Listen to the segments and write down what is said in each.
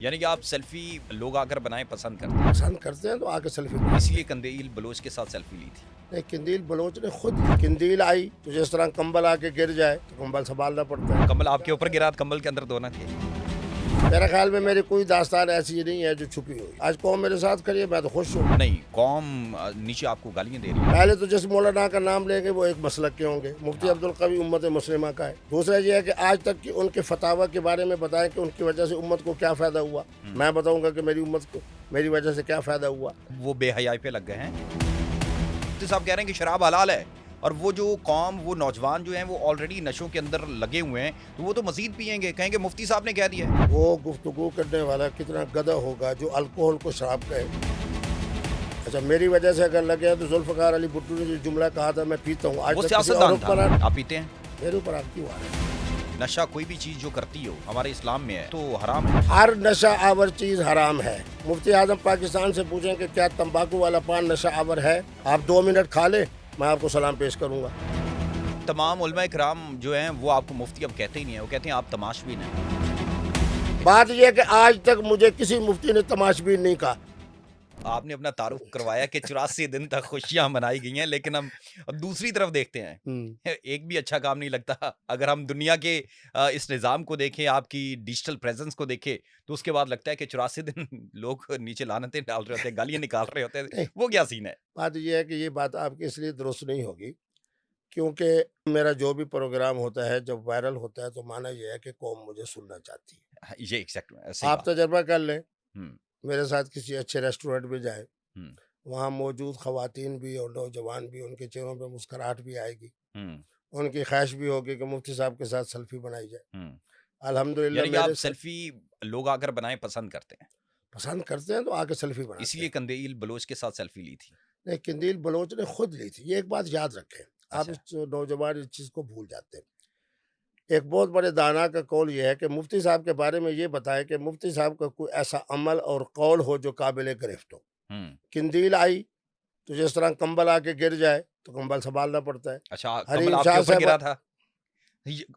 یعنی کہ آپ سیلفی لوگ آ کر بنائیں پسند کرتے ہیں، پسند کرتے ہیں تو آ کے سیلفی اس لیے قندیل بلوچ کے ساتھ سیلفی لی تھی۔ نہیں، قندیل بلوچ نے خود قندیل آئی تو جس طرح کمبل آ کے گر جائے تو کمبل سنبھالنا پڑتا ہے. کمبل آپ کے اوپر گرا، کمبل کے اندر دھونا تھے۔ میرے خیال میں میری کوئی داستان ایسی نہیں ہے جو چھپی ہوئی. آج قوم میرے ساتھ کھڑی ہے، میں تو خوش ہوں. نہیں، قوم نیچے آپ کو گالیاں دے رہی ہے۔ پہلے تو جس مولانا کا نام لیں گے وہ ایک مسلک کے ہوں گے، مفتی عبدالقوی امت مسلمہ کا ہے. دوسرا یہ ہے کہ آج تک کی ان کے فتاوی کے بارے میں بتائیں کہ ان کی وجہ سے امت کو کیا فائدہ ہوا. میں بتاؤں گا کہ میری امت کو میری وجہ سے کیا فائدہ ہوا. وہ بے حیائی پہ لگ گئے ہیں۔ مفتی صاحب کہہ رہے ہیں کہ شراب حلال ہے، اور وہ جو قوم، وہ نوجوان جو ہیں وہ آلریڈی نشوں کے اندر لگے ہوئے ہیں، تو وہ تو مزید پئیں گے، کہیں گے مفتی صاحب نے کہہ دیا ہے۔ وہ گفتگو کرنے والا کتنا گدھا ہوگا جو الکوہل کو شراب کہے. اچھا، میری وجہ سے اگر لگے تو ذوالفقار علی بھٹو نے جو جملہ کہا تھا میں پیتا ہوں، آج وہ تک کسی سیاستدان اور پر تھا، آپ پیتے ہیں؟ میرے اوپر آپ کیوں آ رہے ہیں؟ نشہ کوئی بھی چیز جو کرتی ہو ہمارے اسلام میں ہے تو حرام ہے۔ ہر نشہ آور چیز حرام ہے. مفتی اعظم پاکستان سے پوچھیں کہ کیا تمباکو والا پان نشہ آور ہے؟ آپ 2 منٹ کھا لیں، میں آپ کو سلام پیش کروں گا. تمام علماء کرام جو ہیں وہ آپ کو مفتی اب کہتے ہی نہیں ہیں، وہ کہتے ہیں آپ تماشبین ہیں۔ بات یہ ہے کہ آج تک مجھے کسی مفتی نے تماشبین نہیں کہا. آپ نے اپنا تعارف کروایا کہ 84 دن تک خوشیاں منائی گئی ہیں، لیکن ہم اب دوسری طرف دیکھتے ہیں، ایک بھی اچھا کام نہیں لگتا۔ اگر ہم دنیا کے اس نظام کو دیکھیں، آپ کی ڈیجیٹل پریزنس کو دیکھیں، تو اس کے بعد لگتا ہے کہ 84 دن لوگ نیچے لعنتیں ڈال رہے ہوتے ہیں، گالیاں نکال رہے ہوتے ہیں، وہ کیا سین ہے؟ بات یہ ہے کہ یہ بات آپ کی اس لیے درست نہیں ہوگی کیونکہ میرا جو بھی پروگرام ہوتا ہے جب وائرل ہوتا ہے تو مانا یہ ہے کہ قوم مجھے سننا چاہتی ہے. یہ ایگزیکٹ صحیح آپ بات۔ تجربہ کر لیں، ہوں میرے ساتھ کسی اچھے ریسٹورینٹ میں جائیں، ہوں وہاں موجود خواتین بھی اور نوجوان بھی، ان کے چہروں پہ مسکراہٹ بھی آئے گی، ہوں ان کی خواہش بھی ہوگی کہ مفتی صاحب کے ساتھ سیلفی بنائی جائے. ہوں الحمدللہ یعنی کہ میرے آپ سیلفی لوگ آ کر بنائیں پسند کرتے ہیں، پسند کرتے ہیں تو آ کے سیلفی اس بناتے لیے ہیں. قندیل بلوچ کے ساتھ سیلفی لی تھی۔ نہیں، قندیل بلوچ نے خود لی تھی. یہ ایک بات یاد رکھیں، آپ اچھا، اس نوجوان اس چیز کو بھول جاتے ہیں. ایک بہت بڑے دانا کا قول یہ ہے کہ مفتی صاحب کے بارے میں یہ بتائے کہ مفتی صاحب کا کوئی ایسا عمل اور قول ہو جو قابل گرفت ہو. ہوں قندیل آئی تو جس طرح کمبل آ کے گر جائے تو کمبل سنبھالنا پڑتا ہے. اچھا، کمبل حریم آپ کے شاہ اوپر صاحبہ گرا تھا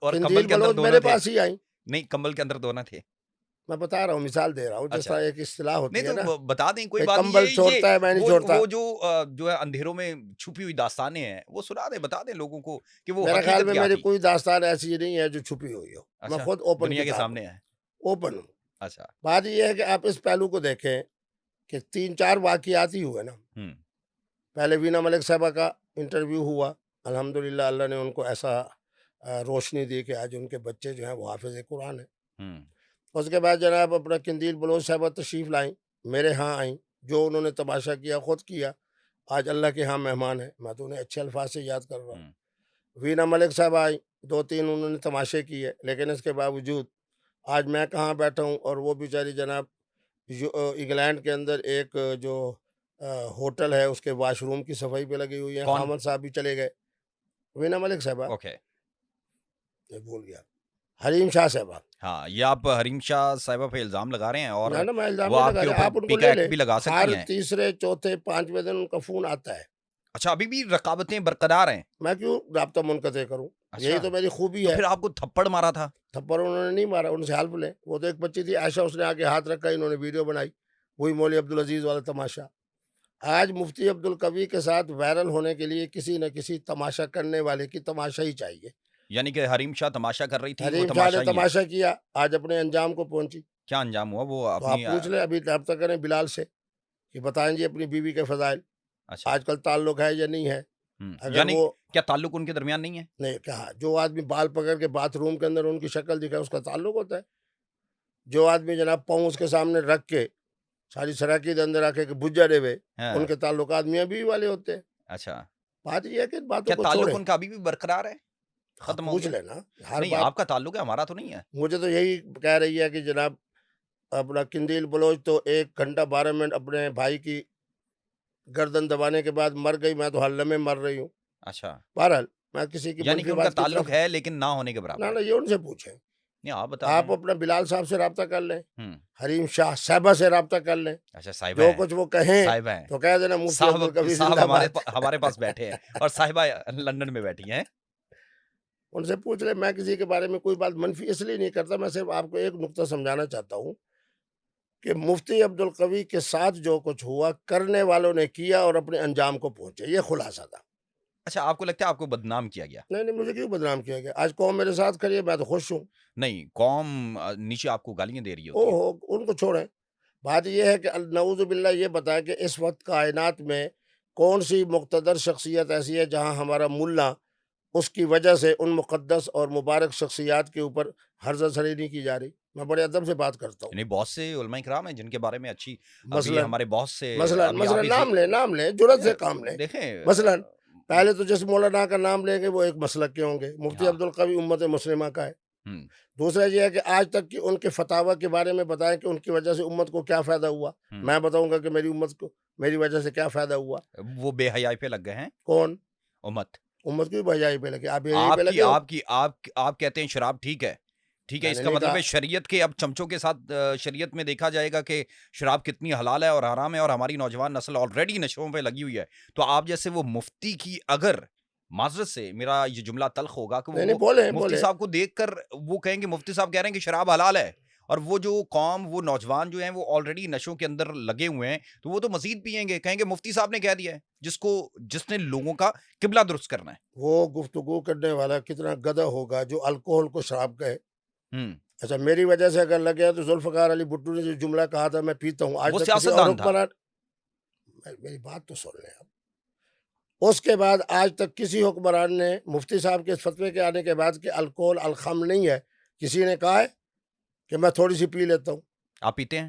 اور کمبل قندیل کے اندر بلوچ دھونا میرے تھے؟ پاس ہی آئیں. نہیں، کمبل کے اندر دھونا تھے۔ میں بتا رہا ہوں، مثال دے رہا ہوں، جس اچھا، طرح ایک اصطلاح نہیں ہوتی ہے تو نا بتا دیں، کوئی کہ بات نہیں، کمبل یہ چھوڑتا ہے میں نہیں چھوڑتا. وہ جو ہے اندھیروں میں چھپی ہوئی داستانیں ہیں، وہ سنا دیں، بتا دیں لوگوں کو کہ وہ میرے خیال حقیقت میں کیا میری تھی۔ کوئی داستان ایسی نہیں ہے جو چھپی ہوئی ہو. میں اچھا، خود اوپن دنیا کے کتاب ہوں، سامنے ہے۔ اوپن ہوں. اچھا، بات یہ ہے کہ آپ اس پہلو کو دیکھیں کہ 3-4 واقعات ہی ہوئے نا. ہوں پہلے وینا ملک صاحبہ کا انٹرویو ہوا، الحمدللہ اللہ نے ان کو ایسا روشنی دی کہ آج ان کے بچے جو ہیں وہ حافظ قرآن ہیں. ہوں اس کے بعد جناب اپنا قندیل بلوچ صاحبہ تشریف لائیں، میرے ہاں آئیں، جو انہوں نے تماشا کیا خود کیا. آج اللہ کے ہاں مہمان ہیں، میں تو انہیں اچھے الفاظ سے یاد کر رہا ہوں. ہوں وینا ملک صاحب آئیں، 2-3 انہوں نے تماشے کیے، لیکن اس کے باوجود آج میں کہاں بیٹھا ہوں اور وہ بیچاری جناب انگلینڈ کے اندر ایک جو ہوٹل ہے اس کے واش روم کی صفائی پہ لگی ہوئی ہیں. کون؟ خامد صاحب بھی چلے گئے. وینا ملک صاحبہ، اوکے، میں بھول گیا، حریم شاہ صاحبہ. ہاں، یہ آپ حریم شاہ صاحبہ پہ الزام لگا رہے ہیں، اور نہ میں الزام وہ نہیں آپ لگا کے رہا، اوپر آپ ان کو پیکا لے ایکٹ لیں. بھی لگا ہر سکتی ہیں۔ تیسرے چوتھے 5ویں دن ان کا فون آتا ہے. اچھا، ابھی بھی رقابتیں برقرار ہیں؟ میں کیوں رابطہ منقطع کروں؟ یہی اچھا، تو میری خوبی تو ہے. پھر آپ کو تھپڑ مارا تھا؟ تھپڑ انہوں نے نہیں مارا، ان سے ہیلپ لیں. وہ تو ایک بچی تھی عائشہ، اس نے آگے ہاتھ رکھا، انہوں نے ویڈیو بنائی، وہی مولوی عبدالعزیز والا تماشا. آج مفتی عبدالقوی کے ساتھ وائرل ہونے کے لیے کسی نہ کسی تماشا کرنے والے کی تماشا ہی چاہیے. یعنی کہ حریم شاہ تماشا کر رہی تھی، وہ حریم شاہ نے تماشا ہی ہے۔ تماشا کیا، آج اپنے انجام کو پہنچی. کیا انجام ہوا وہ تو آپ اپنی پوچھ لیں، ابھی رابطہ کریں بلال سے کہ بتائیں جی اپنی بیوی کے فضائل، اچھا، آج کل تعلق ہے یا نہیں ہے. اگر یعنی وہ کیا تعلق ان کے درمیان نہیں ہے؟ نہیں کہا، جو آدمی بال پکڑ کے باتھ روم کے اندر ان کی شکل دکھائے اس کا تعلق ہوتا ہے. جو آدمی جناب پاؤں اس کے سامنے رکھ کے ساری سراکی کے اندر آ کے بجا دے ہوئے، ہاں، ان کے تعلقات میاں بیوی والے ہوتے ہیں. اچھا، بات یہ ہے کہ ان باتوں کیا کو تعلق چھوڑیں. ان کا ابھی بھی برقرار ہے؟ آپ ختم ہو پوچھ گیا؟ لینا ہر نہیں، بات. آپ کا تعلق ہے، ہمارا تو نہیں ہے۔ مجھے تو یہی کہہ رہی ہے کہ جناب اپنا قندیل بلوچ تو 1 گھنٹہ 12 منٹ اپنے بھائی کی گردن دبانے کے بعد مر گئی، میں تو حل میں مر رہی ہوں. اچھا، بہرحال میں کسی کی یعنی کہ منفی ان کا بات کی طرف تعلق ہے لیکن نہ ہونے کے نہ برابر ہے۔ یہ ان سے پوچھیں. نہیں، آپ بتا دیں۔ آپ اپنا بلال صاحب سے رابطہ کر لیں، ہوں حریم شاہ صاحبہ سے رابطہ کر لیں، اچھا، صاحبہ جو ہیں، کچھ وہ کہیں صاحبہ ہیں، تو کہہ دینا مفتی صاحب عبدالقوی صاحب زندہ باد. ہمارے پاس بیٹھے ہیں، اور صاحبہ لندن میں بیٹھی ہیں۔ ان سے پوچھ لیں. میں کسی کے بارے میں کوئی بات منفی اس لیے نہیں کرتا، میں صرف آپ کو ایک نقطہ سمجھانا چاہتا ہوں کہ مفتی عبد القوی کے ساتھ جو کچھ ہوا کرنے والوں نے کیا اور اپنے انجام کو پہنچے، یہ خلاصہ تھا۔ اچھا آپ کو لگتا ہے آپ کو بدنام کیا گیا؟ نہیں مجھے کیوں بدنام کیا گیا؟ آج قوم میرے ساتھ کھڑی ہے، میں تو خوش ہوں۔ نہیں، قوم نیچے آپ کو گالیاں دے رہی او ہوتی ہے۔ ہو ان کو چھوڑیں، بات یہ ہے کہ نعوذ باللہ یہ بتائے کہ اس وقت کائنات میں کون سی مقتدر شخصیت ایسی ہے جہاں ہمارا ملا اس کی وجہ سے ان مقدس اور مبارک شخصیات کے اوپر حرزہ سری نہیں کی جا رہی؟ میں بڑے ادب سے بات کرتا ہوں۔ یعنی بہت سے علماء کرام ہیں جن کے بارے میں اچھی، ابھی مثلاً ہمارے بہت سے، ابھی مثلاً آپ ہی نام لیں جرأت سے کام لیں۔ دیکھیں مثلاً پہلے تو جس مولانا کا نام لیں گے وہ ایک مسلک کے ہوں گے، مفتی ہاں، عبد القوی امت مسلمہ کا ہے۔ ہوں، دوسرا یہ ہے کہ آج تک کی ان کے فتاوی کے بارے میں بتائیں کہ ان کی وجہ سے امت کو کیا فائدہ ہوا۔ ہوں، میں بتاؤں گا کہ میری امت کو میری وجہ سے کیا فائدہ ہوا۔ وہ بے حیائی پہ لگ گئے ہیں کون؟ امت۔ امت کی بھجائی پہ لگے، آپ یہی پہ لگے ہو؟ آپ کہتے ہیں شراب ٹھیک ہے، ٹھیک ہے، میں اس نے کا نہیں مطلب کہا۔ ہے شریعت کے اب چمچوں کے ساتھ شریعت میں دیکھا جائے گا کہ شراب کتنی حلال ہے اور حرام ہے، اور ہماری نوجوان نسل آلریڈی نشوں پہ لگی ہوئی ہے۔ تو آپ جیسے وہ مفتی کی، اگر معذرت سے میرا یہ جملہ تلخ ہوگا کہ نہیں وہ بولیں مفتی صاحب کو دیکھ کر وہ کہیں گے، مفتی صاحب کہہ رہے ہیں کہ شراب حلال ہے، اور وہ جو قوم، وہ نوجوان جو ہیں وہ آلریڈی نشوں کے اندر لگے ہوئے ہیں، تو وہ تو مزید پیئیں گے، کہیں گے مفتی صاحب نے کہہ دیا ہے، جس نے لوگوں کا قبلہ درست کرنا ہے۔ وہ گفتگو کرنے والا کتنا گدھا ہوگا جو الکوہل کو شراب کہے۔ ہوں، اچھا میری وجہ سے اگر لگے تو ذوالفقار علی بھٹو نے جو جملہ کہا تھا میں پیتا ہوں، آج وہ تک کسی اور سیاستدان تھا۔ حکمران، میری بات تو سن لیں آپ۔ اس کے بعد آج تک کسی حکمران نے مفتی صاحب کے فتوے کے آنے کے بعد کہ الکوہل الخمر نہیں ہے، کسی نے کہا ہے کہ میں تھوڑی سی پی لیتا ہوں؟ آپ پیتے ہیں؟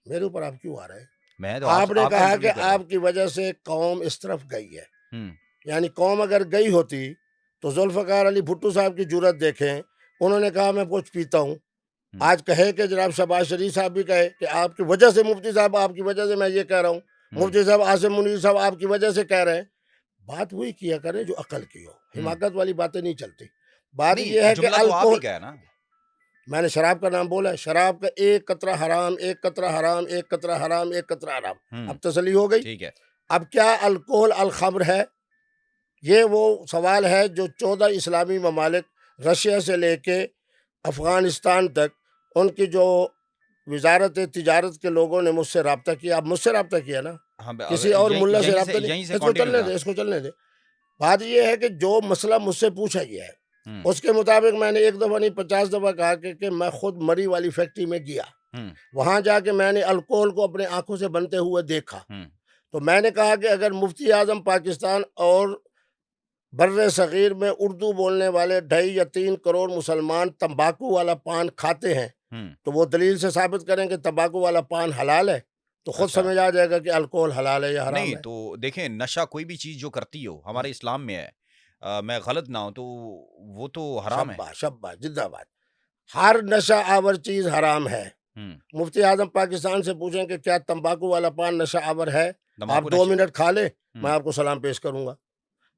میرے اوپر آپ کیوں آ رہے ہیں؟ میں تو آپ نے آپ کا کہا کہ انٹرویو کر رہا آپ کی وجہ سے قوم اس طرف گئی ہے، ہوں۔ یعنی قوم اگر گئی ہوتی تو ذوالفقار علی بھٹو صاحب کی جرت دیکھیں، انہوں نے کہا میں کچھ پیتا ہوں۔ آج کہے کہ جناب شہباز شریف صاحب بھی کہے کہ آپ کی وجہ سے مفتی صاحب، آپ کی وجہ سے میں یہ کہہ رہا ہوں، مفتی صاحب عاصم منیر صاحب آپ کی وجہ سے کہہ رہے ہیں۔ بات وہی کیا کریں جو عقل کی ہو، حماقت والی باتیں نہیں چلتی۔ بات یہ نہیں، ہے کہ جملہ تو آپ ہی الکوہل، کا ہے نا۔ میں نے شراب کا نام بولا ہے، شراب کا ایک قطرہ حرام، ایک قطرہ حرام، ایک قطرہ حرام، ایک قطرہ حرام۔ اب تسلی ہو گئی؟ ٹھیک ہے۔ اب کیا الکوہل الخمر ہے؟ یہ وہ سوال ہے جو 14 اسلامی ممالک، رشیا سے لے کے افغانستان تک، ان کی جو وزارت تجارت کے لوگوں نے مجھ سے رابطہ کیا۔ اب مجھ سے رابطہ کیا نا، ہاں، کسی اور ملا سے یہیں رابطہ یہیں نہیں۔ سے اس کو کنٹینیو چلنے تھا۔ دے، اس کو چلنے دے۔ بات یہ ہے کہ جو مسئلہ مجھ سے پوچھا گیا ہے ہوں، اس کے مطابق میں نے ایک دفعہ نہیں 50 دفعہ کہا کہ میں خود مری والی فیکٹری میں گیا، ہوں، وہاں جا کے میں نے الکوہل کو اپنے آنکھوں سے بنتے ہوئے دیکھا۔ ہوں، تو میں نے کہا کہ اگر مفتی اعظم پاکستان اور بر صغیر میں اردو بولنے والے 2.5 یا 3 کروڑ مسلمان تمباکو والا پان کھاتے ہیں ہوں۔ تو وہ دلیل سے ثابت کریں کہ تمباکو والا پان حلال ہے، تو خود اچھا، سمجھ آ جائے گا کہ الکوہل حلال ہے یا حرام نہیں ہے۔ تو دیکھیں، نشہ کوئی بھی چیز جو کرتی ہو ہمارے اسلام میں ہے، میں غلط نہ ہوں تو وہ تو حرام ہے۔ شبہ زندہ باد، ہر نشہ آور چیز حرام ہے۔ ہوں، مفتی اعظم پاکستان سے پوچھیں کہ کیا تمباکو والا پان نشہ آور ہے؟ آپ تمباکو 2 نشہ، منٹ کھا لیں، میں آپ کو سلام پیش کروں گا۔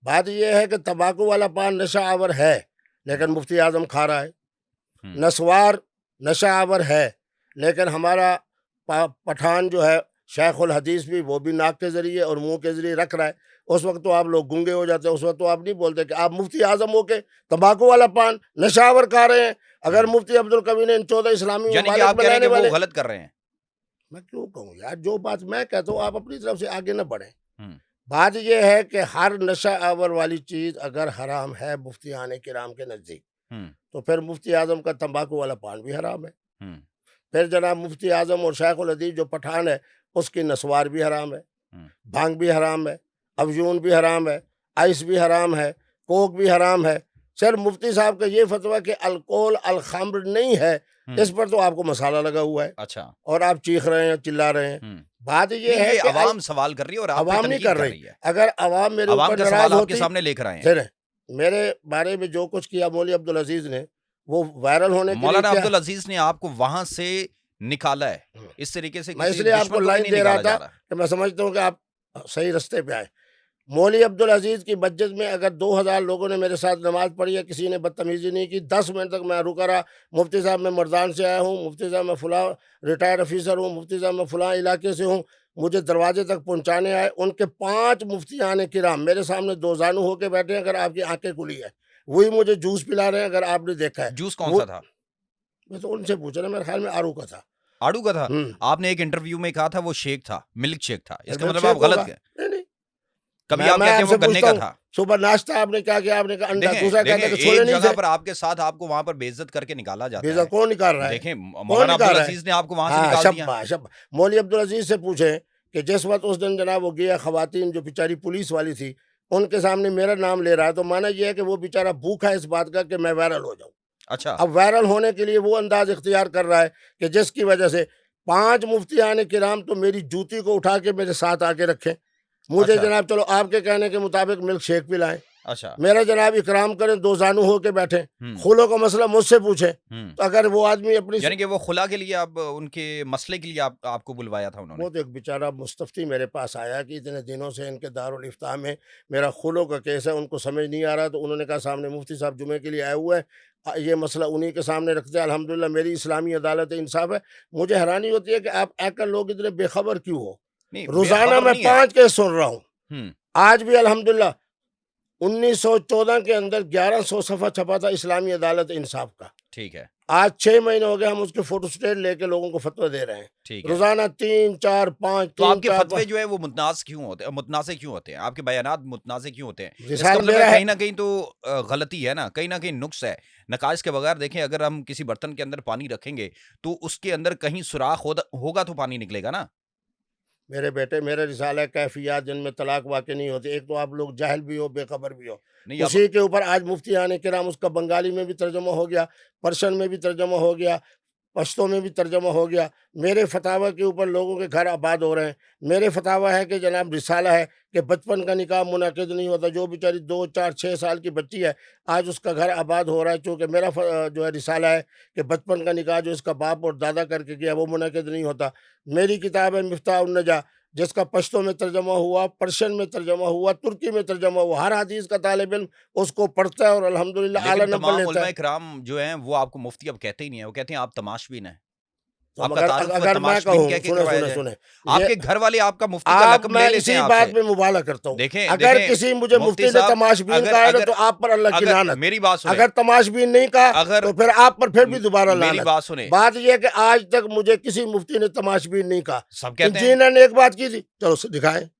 بات یہ ہے کہ تمباکو والا پان نشہ آور ہے لیکن مفتی اعظم کھا رہا ہے۔ ہوں، نسوار نشہ آور ہے لیکن ہمارا پٹھان جو ہے شیخ الحدیث بھی، وہ بھی ناک کے ذریعے اور منہ کے ذریعے رکھ رہا ہے۔ اس وقت تو آپ لوگ گنگے ہو جاتے ہیں، اس وقت تو آپ نہیں بولتے کہ آپ مفتی اعظم ہو کے تمباکو والا پان نشہ آور کھا رہے ہیں۔ اگر مفتی عبد القوی نے ان 14 اسلامی یعنی کہ ممالک آپ میں کہہ رہے ہیں رہنے کہ والے، وہ غلط کر رہے ہیں۔ میں کیوں کہوں یار، جو بات میں کہتا ہوں آپ اپنی طرف سے آگے نہ بڑھیں۔ ہوں، بات یہ ہے کہ ہر نشہ آور والی چیز اگر حرام ہے مفتیان کرام کے نزدیک، ہوں، تو پھر مفتی اعظم کا تمباکو والا پان بھی حرام ہے۔ ہوں، پھر جناب مفتی اعظم اور شیخ الحدیث جو پٹھان ہے اس کی نسوار بھی حرام ہے، ہوں، بھانگ بھی حرام ہے، افیون بھی حرام ہے، آئس بھی حرام ہے، کوک بھی حرام ہے۔ صرف مفتی صاحب کا یہ فتویٰ کہ الکوہل الخمر نہیں ہے، اس پر تو آپ کو مسالہ لگا ہوا ہے اچھا، اور آپ چیخ رہے ہیں، چلا رہے ہیں۔ ہوں، بات یہ نہیں، ہے یہ کہ عوام سوال کر رہی ہے اور آپ پہ عوام نہیں تنقید کر کر رہی۔ رہی ہے۔ اگر عوام میرے عوام اوپر کا ناراض سوال آپ کے ہوتی، سامنے لے کر آئے ہیں۔ سنیں، میرے بارے میں جو کچھ کیا مولوی عبدالعزیز نے، وہ وائرل ہونے کے لیے مولانا کیا، عبدالعزیز نے آپ کو وہاں سے نکالا ہے، اس طریقے سے میں اس کسی لیے آپ کو دشمن کو بھی لائن نہیں دے رہا نکالا تھا جا رہا۔ کہ میں سمجھتا ہوں کہ آپ صحیح رستے پہ آئے۔ مولوی عبدالعزیز کی مسجد میں اگر 2000 لوگوں نے میرے ساتھ نماز پڑھی ہے، کسی نے بدتمیزی نہیں کی، 10 منٹ تک میں رکا رہا، مفتی صاحب میں مردان سے آیا ہوں، مفتی صاحب میں فلاں ریٹائر آفیسر ہوں، مفتی صاحب میں فلاں علاقے سے ہوں، مجھے دروازے تک پہنچانے آئے۔ ان کے 5 مفتیان کرام میرے سامنے 2 زانو ہو کے بیٹھے ہیں، اگر آپ کی آنکھیں کھلی ہے، وہی مجھے جوس پلا رہے ہیں، اگر آپ نے دیکھا ہے جوس کون وہ، سا تھا؟ میں تو ان سے پوچھ رہا، میرے خیال میں آرو کا تھا۔ آڑو کا تھا. آپ نے ایک انٹرویو میں کہا تھا وہ شیک تھا, ملک شیک تھا, اس کا مطلب آپ غلط گئے. نہیں, کبھی آپ کہتے ہیں وہ گنے کا تھا. صبح ناشتہ آپ نے کیا کیا, آپ نے کہا انڈا, دیکھیں دوسرا کہتا ہے کہ چھولے ایک نہیں جگہ تھے. پر آپ کے ساتھ آپ کو وہاں پر بے عزت کر کے نکالا جاتا ہے. بیزا کون نکال رہا ہے؟ دیکھیں مولانا عبدالعزیز نے آپ کو وہاں سے نکال دیا. مولوی عبدالعزیز سے پوچھیں کہ جس وقت اس دن جناب وہ گیا, خواتین جو بیچاری پولیس والی تھی ان کے سامنے میرا نام لے رہا ہے, تو مانا یہ ہے کہ وہ بیچارہ بھوکا ہے اس بات کا کہ میں وائرل ہو جاؤں. اچھا, اب وائرل ہونے کے لیے وہ انداز اختیار کر رہا ہے کہ جس کی وجہ سے 5 مفتیان کرام تو میری جوتی کو اٹھا کے میرے ساتھ آ کے رکھیں. مجھے جناب چلو آپ کے کہنے کے مطابق ملک شیک پلائیں, اچھا, میرا جناب اکرام کریں, 2 زانو ہو کے بیٹھیں, خلوں کا مسئلہ مجھ سے پوچھیں. تو اگر وہ آدمی اپنی, یعنی کہ وہ خلا کے لیے آپ ان کے مسئلے کے لیے آپ کو بلوایا تھا انہوں نے. وہ تو ایک بیچارہ مستفتی میرے پاس آیا کہ اتنے دنوں سے ان کے دارالافتاء میں میرا خلوں کا کیس ہے, ان کو سمجھ نہیں آ رہا, تو انہوں نے کہا سامنے مفتی صاحب جمعے کے لیے آئے ہوئے ہیں, یہ مسئلہ انہی کے سامنے رکھتے ہیں. الحمدللہ میری اسلامی عدالت انصاف ہے. مجھے حیرانی ہوتی ہے کہ آپ ایکل لوگ اتنے بے خبر کیوں ہو. روزانہ میں 5 کیس سن رہا ہوں. آج بھی الحمدللہ 1914 کے اندر 1100 صفحہ چھپا تھا اسلامی عدالت انصاف کا. ٹھیک ہے, آج 6 مہینے ہو گئے ہم اس کے فوٹو سٹیٹ لے کے لوگوں کو فتوی دے رہے ہیں. ٹھیک ہے, روزانہ 3 4 5. تو آپ کے فتوے جو ہے وہ متنازع کیوں ہوتے ہیں, آپ کے بیانات متنازع کیوں ہوتے ہیں؟ اس کا مطلب کہیں نہ کہیں تو غلطی ہے نا, کہیں نہ کہیں نقص ہے. نقائص کے بغیر دیکھیں, اگر ہم کسی برتن کے اندر پانی رکھیں گے تو اس کے اندر کہیں سوراخ ہوگا تو پانی نکلے گا نا. میرے بیٹے, میرا رسالہ کیفیات جن میں طلاق واقع نہیں ہوتی. ایک تو آپ لوگ جاہل بھی ہو, بے خبر بھی ہو. اسی کے اوپر آج مفتیان کرام, اس کا بنگالی میں بھی ترجمہ ہو گیا, پرشن میں بھی ترجمہ ہو گیا, پشتو میں بھی ترجمہ ہو گیا. میرے فتاوی کے اوپر لوگوں کے گھر آباد ہو رہے ہیں. میرے فتاوی ہے کہ جناب رسالہ ہے کہ بچپن کا نکاح منعقد نہیں ہوتا. جو بیچاری 2 4 6 سال کی بچی ہے آج اس کا گھر آباد ہو رہا ہے, چونکہ میرا جو ہے رسالہ ہے کہ بچپن کا نکاح جو اس کا باپ اور دادا کر کے گیا وہ منعقد نہیں ہوتا. میری کتاب ہے مفتاح النجا, جس کا پشتو میں ترجمہ ہوا, پرشین میں ترجمہ ہوا, ترکی میں ترجمہ ہوا. ہر حدیث کا طالب علم اس کو پڑھتا ہے اور الحمدللہ اعلیٰ نمبر لیتا ہے. علماء کرام جو ہیں وہ آپ کو مفتی اب کہتے ہی نہیں ہیں, وہ کہتے ہیں آپ تماشبین ہیں. اگر میں کہوں, سنیں, آپ کے گھر والے آپ کا مفتی کا لقب لے لیتے ہیں. اسی بات میں مبالغہ کرتا ہوں. اگر کسی مجھے مفتی نے تماشبین کہا ہے تو آپ پر اللہ کی لعنت. میری بات سنیں, اگر تماشبین نہیں کہا تو پھر آپ پر پھر بھی دوبارہ لعنت. میری بات سنیں, بات یہ ہے کہ آج تک مجھے کسی مفتی نے تماشبین نہیں کہا. سب کہتے ہیں. جنہوں نے ایک بات کی تھی, چلو دکھائیں.